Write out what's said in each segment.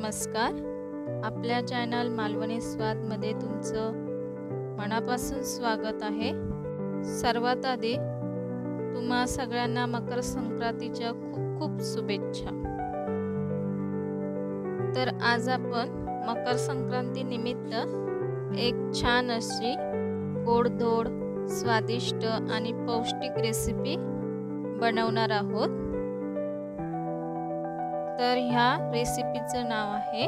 नमस्कार. आपल्या चॅनल मालवणी स्वादमध्ये तुमचं मनापासून स्वागत आहे. सर्वात आधी तुम्हा सगळ्यांना मकर संक्रांतीच्या खूप खूप शुभेच्छा. तर आज आपण मकर संक्रांती निमित्त एक छान अशी गोडधोड स्वादिष्ट आणि पौष्टिक रेसिपी बनवणार आहोत. तर ह्या रेसिपीचं नाव आहे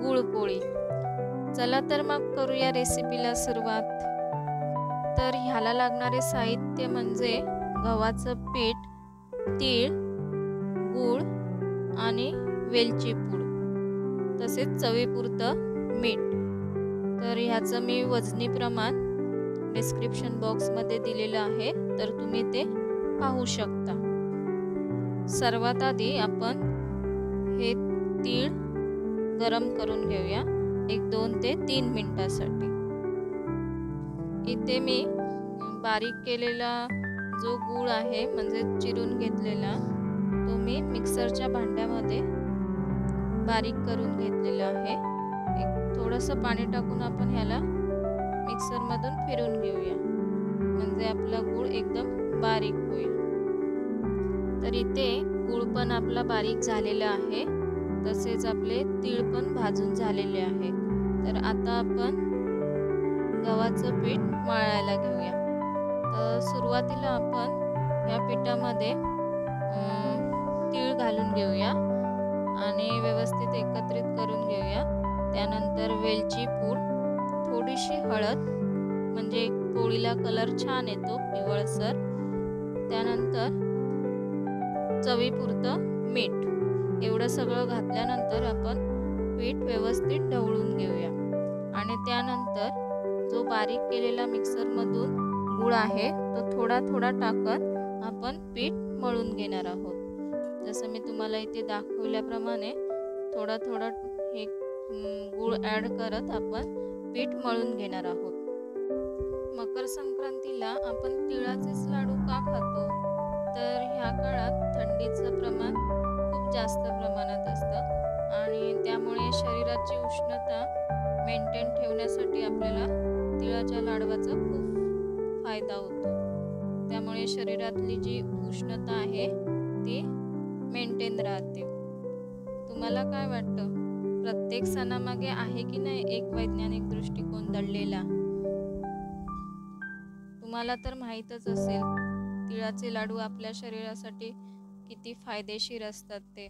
गुळपोळी. चला तर मग करूया रेसिपीला सुरुवात. तर ह्याला लागणारे साहित्य म्हणजे गव्हाचं पीठ, तीळ, गूळ आणि वेलची पूड, तसेच चवीपुरतं मीठ. तर ह्याचं मी वजनी प्रमाण डिस्क्रिप्शन बॉक्समध्ये दिलेलं आहे, तर तुम्ही ते पाहू शकता. सर्वात आधी आपण हे तीळ गरम करून घेऊया 1-2 ते 3 मिनिटासाठी. इथे मी बारीक केलेला जो गूळ आहे म्हणजे चिरून घेतलेला, तो मी मिक्सरच्या भांड्यामध्ये बारीक करून घेतलेला आहे. थोडंसं पाणी टाकून आपण ह्याला मिक्सरमधून फिरून घेऊया, म्हणजे आपला गूळ एकदम बारीक होईल. तर इथे गूळ पण आपला बारीक झालेला आहे, तसेच आपले तीळ पण भाजून झालेले आहे. तर आता आपण गव्हाचं पीठ मळायला घेऊया. तर सुरुवातीला आपण या पिठामध्ये तीळ घालून घेऊया आणि व्यवस्थित एकत्रित करून घेऊया. त्यानंतर वेलची पूड, थोडीशी हळद म्हणजे पोळीला कलर छान येतो पिवळसर. त्यानंतर चवीपुरतं मीठ. एवढं सगळं घातल्यानंतर आपण पीठ व्यवस्थित ढवळून घेऊया आणि त्यानंतर जो बारीक केलेला मिक्सरमधून गूळ आहे तो थोडा थोडा टाकत आपण पीठ मळून घेणार आहोत. जसं मी तुम्हाला इथे दाखवल्याप्रमाणे थोडा थोडा हे गूळ ॲड करत आपण पीठ मळून घेणार आहोत. मकर संक्रांतीला आपण तिळाचेच लाडू का खातो? तर ह्या काळात थंडीचं प्रमाण खूप जास्त प्रमाणात असतं आणि त्यामुळे शरीराची उष्णता मेंटेन ठेवण्यासाठी आपल्याला तिळाच्या लाडवाचा खूप फायदा होतो. त्यामुळे शरीरातली जी उष्णता आहे ती मेंटेन राहते. तुम्हाला काय वाटतं? प्रत्येक सणामागे आहे की नाही एक वैज्ञानिक दृष्टिकोन दडलेला? तुम्हाला तर माहीतच असेल तिळाचे लाडू आपल्या शरीरासाठी किती फायदेशीर असतात. ते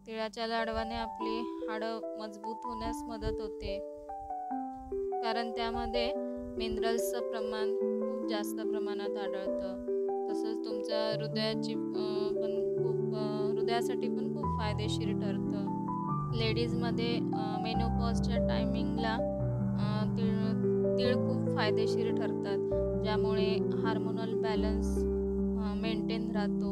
तिळाच्या लाडवाने आपली हाडं मजबूत होण्यास मदत होते, कारण त्यामध्ये मिनरल्सचं प्रमाण खूप जास्त प्रमाणात आढळतं. तसंच तुमच्या हृदयासाठी पण खूप फायदेशीर ठरतं. लेडीजमध्ये मेनोपॉजच्या टायमिंगला तीळ खूप फायदेशीर ठरतात, ज्यामुळे हार्मोनल बॅलन्स मेंटेन राहतो.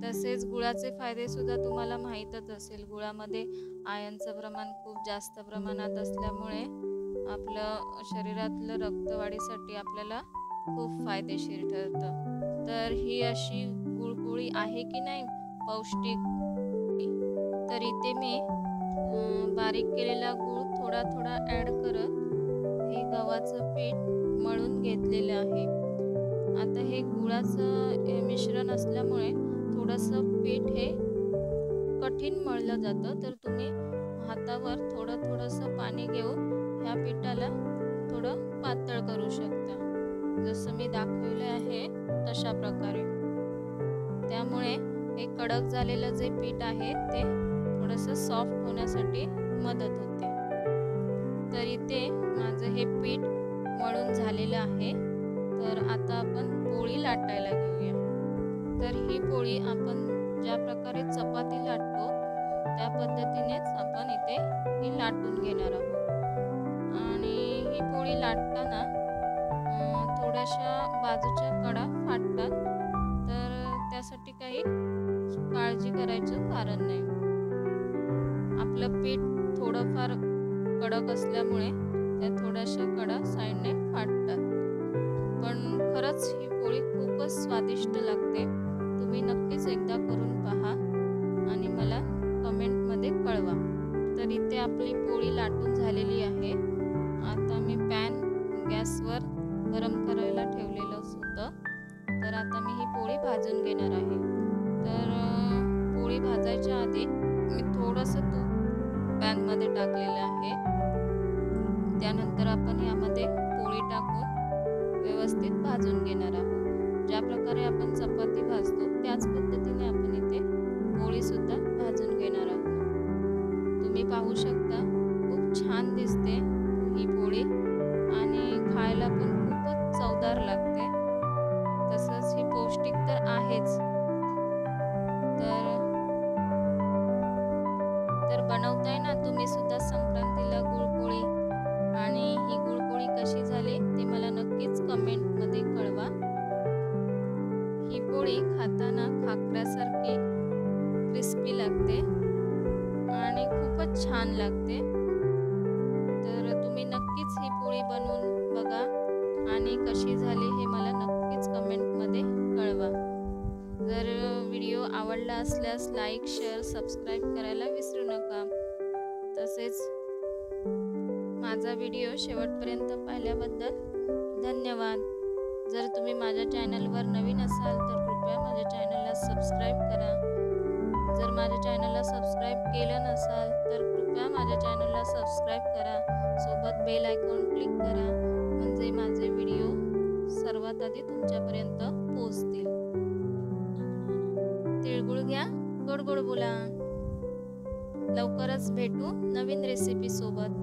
तसेच गुळाचे फायदे सुद्धा तुम्हाला माहीतच असेल. गुळामध्ये आयर्नचं प्रमाण खूप जास्त प्रमाणात असल्यामुळे आपलं शरीरातलं रक्तवाढीसाठी आपल्याला खूप फायदेशीर ठरतं. तर ही अशी गुळपोळी आहे की नाही पौष्टिक? तर इथे मी बारीक केलेला गूळ थोडा थोडा ॲड करत हे गव्हाचं पीठ मळून घेतलेलं आहे. आता हे गुळाचं मिश्रण असल्यामुळे थोडंसं पीठ हे कठीण मळलं जातं. तर तुम्ही हातावर थोडंसं पाणी घेऊन ह्या पिठाला थोडं पातळ करू शकता, जसं मी दाखवलं आहे तशा प्रकारे. त्यामुळे हे कडक झालेलं जे पीठ आहे ते थोडंसं सॉफ्ट होण्यासाठी मदत होते. तर इथे माझं हे पीठ मळून झालेलं आहे. तर आता आपण पोळी लाटायला घेऊया. तर ही पोळी आपण ज्या प्रकारे चपाती लाटतो त्या पद्धतीनेच आपण इथे ही लाटून घेणार आहोत. आणि ही पोळी लाटताना थोड्याशा बाजूच्या कडा फाटतात, तर त्यासाठी काही काळजी करायचं कारण नाही. आपलं पीठ थोडंफार कडक असल्यामुळे त्या थोड्याशा कडा साईडने फाटतात, पण खरंच ही पोळी खूपच स्वादिष्ट लागते. तुम्ही नक्कीच एकदा करून पहा आणि मला कमेंटमध्ये कळवा. तर इथे आपली पोळी लाटून झालेली आहे. आता मी पॅन गॅसवर गरम करायला ठेवलेलं होतं. तर आता मी ही पोळी भाजून घेणार आहे. तर पोळी भाजायच्या आधी मी थोडंसं तूप पॅनमध्ये टाकलेलं आहे. त्यानंतर आपण यामध्ये पोळी टाकून व्यवस्थित भाजून घेणार आहोत. ज्या प्रकारे आपण चपाती भाजतो त्याच पद्धतीने आपण इथे पोळीसुद्धा भाजून घेणार आहोत. तुम्ही पाहू शकता खूप छान दिसते ही पोळी आणि खायला पण खूपच चवदार लागते. तसंच ही पौष्टिक तर आहेच. तर बनवताय ना तुम्ही सुद्धा संक्रांतीला गुळपोळी, आणि ही गुळपोळी कशी झाली ते मला नक्कीच कमेंटमध्ये कळवा. ही पोळी खाताना खाकरासारखी क्रिस्पी लागते आणि खूपच छान लागते. तर तुम्ही नक्कीच ही पोळी बनवून बघा आणि कशी झाली हे मला नक्कीच कमेंटमध्ये कळवा. जर व्हिडिओ आवडला असल्यास लाईक, शेअर, सबस्क्राईब करायला विसरू नका. तसेच माझा व्हिडिओ शेवटपर्यंत पाहिल्याबद्दल धन्यवाद. जर तुम्ही माझ्या चॅनलवर नवीन असाल तर कृपया माझ्या चॅनलला सबस्क्राईब करा. जर माझ्या चॅनलला सबस्क्राईब केलं नसाल तर कृपया माझ्या चॅनलला सबस्क्राईब करा. सोबत बेल आयकॉन क्लिक करा, म्हणजे माझे व्हिडिओ सर्वात आधी तुमच्यापर्यंत पोहोचतील. तिळगुळ घ्या, गोड गोड बोला. लवकरच भेटू नवीन रेसिपी सोबत.